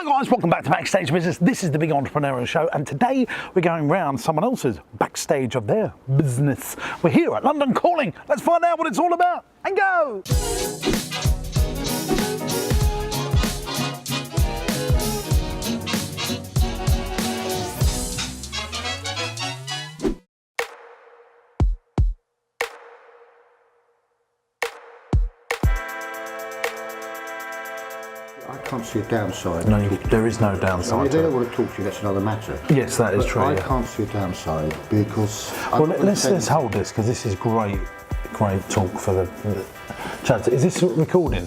Hi guys, welcome back to Backstage Business. This is the big entrepreneurial show, and today we're going round someone else's backstage of their business. We're here at London Calling. Let's find out what it's all about and go. I can't see a downside. No, there is no downside. If they don't want to talk to you, that's another matter. Yes, that is true. I can't see a downside because. Well, let's hold this because this is great talk for the chat. Is this recording?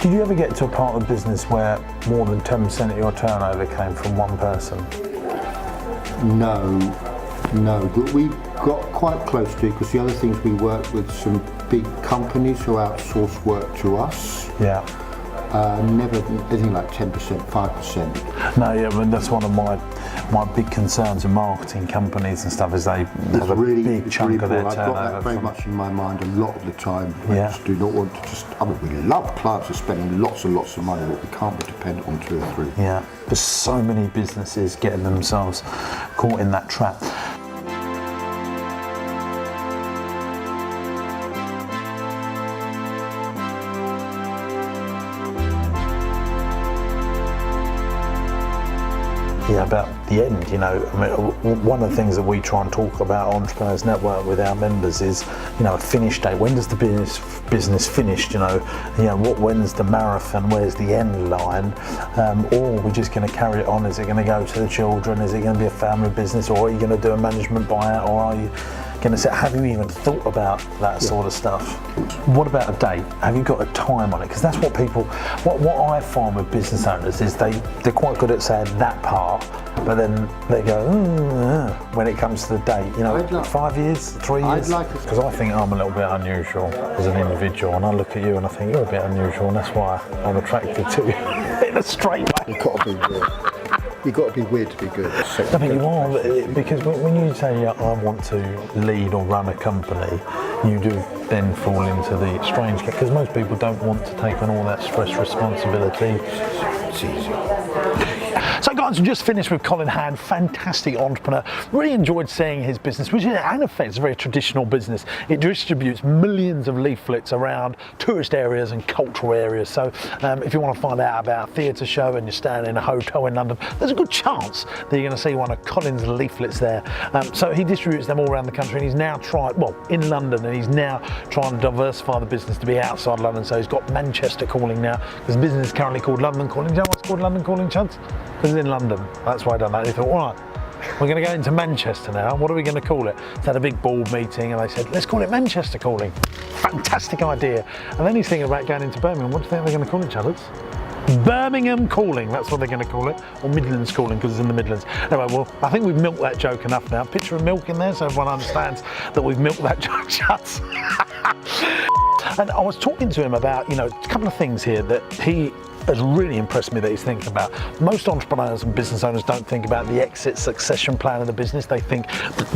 Did you ever get to a part of the business where more than 10% of your turnover came from one person? No, but we got quite close to it because the other things we worked with some big companies who outsource work to us. Yeah. Never anything like 10%, 5%. No, yeah, I mean, that's one of my big concerns in marketing companies and stuff is they have a big chunk of their turnover. I've got that very much in my mind a lot of the time. I just do not want to I mean, we love clients are spending lots and lots of money, but we can't be dependent on 2 or 3. Yeah, there's so many businesses getting themselves caught in that trap. Yeah, about the end, you know, I mean, one of the things that we try and talk about Entrepreneurs Network with our members is, you know, a finish date. When does the business finish, you know, when's the marathon, where's the end line, or are we just going to carry it on? Is it going to go to the children? Is it going to be a family business, or are you going to do a management buyout, or are you going to say, have you even thought about that sort of stuff? What about a date? Have you got a time on it? Because that's what people, what I find with business owners is they're quite good at saying that part, but then they go, when it comes to the date, you know, 5 years, 3 years? Because I think I'm a little bit unusual as an individual, and I look at you and I think you're a bit unusual, and that's why I'm attracted to you in a straight way. You've got to be weird. You've got to be weird to be good. I think you are, because when you say I want to lead or run a company, you do then fall into the strange, because most people don't want to take on all that stress responsibility. It's easy. So guys, we just finished with Colin Hand, fantastic entrepreneur. Really enjoyed seeing his business, which in effect is a very traditional business. It distributes millions of leaflets around tourist areas and cultural areas. So if you want to find out about a theatre show and you're staying in a hotel in London, there's a good chance that you're going to see one of Colin's leaflets there. So he distributes them all around the country, and he's now in London, and he's now trying to diversify the business to be outside London. So he's got Manchester Calling now, because the business is currently called London Calling. Do you know what's called London Calling, Chuds? Because it's in London. That's why I done that. He thought, all right, we're going to go into Manchester now. What are we going to call it? So had a big board meeting, and they said, let's call it Manchester Calling. Fantastic idea. And then he's thinking about going into Birmingham. What do you think they're going to call each other's? Birmingham Calling, that's what they're going to call it, or Midlands Calling because it's in the Midlands. Anyway, well, I think we've milked that joke enough now. Picture of milk in there so everyone understands that we've milked that joke, Chuds. And I was talking to him about, you know, a couple of things here that he has really impressed me that he's thinking about. Most entrepreneurs and business owners don't think about the exit succession plan of the business. They think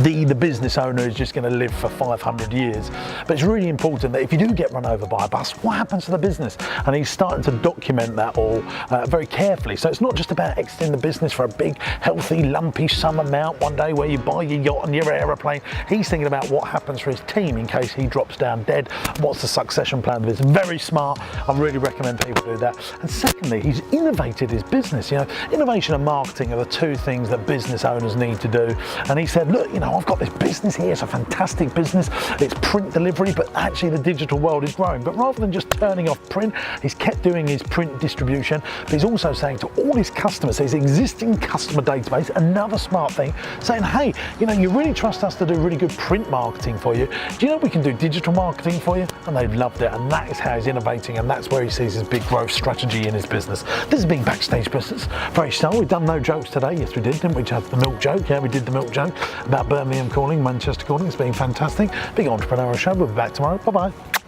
the business owner is just going to live for 500 years. But it's really important that if you do get run over by a bus, what happens to the business? And he's starting to document that all very carefully. So it's not just about exiting the business for a big, healthy, lumpy sum amount one day where you buy your yacht and your aeroplane. He's thinking about what happens for his team in case he drops down dead. What's the succession plan of this? Very smart. I really recommend people do that. And secondly, he's innovated his business. You know, innovation and marketing are the two things that business owners need to do. And he said, look, you know, I've got this business here. It's a fantastic business. It's print delivery, but actually the digital world is growing. But rather than just turning off print, he's kept doing his print distribution. But he's also saying to all his customers, his existing customer database, another smart thing, saying, hey, you know, you really trust us to do really good print marketing for you. Do you know we can do digital marketing for you? And they've loved it. And that is how he's innovating. And that's where he sees his big growth strategy in his business. This has been Backstage Business. Very slow. We've done no jokes today. Yes, we did, didn't we? Just the milk joke. Yeah, we did the milk joke about Birmingham Calling, Manchester Calling. It's been fantastic. Big entrepreneurial show. We'll be back tomorrow. Bye-bye.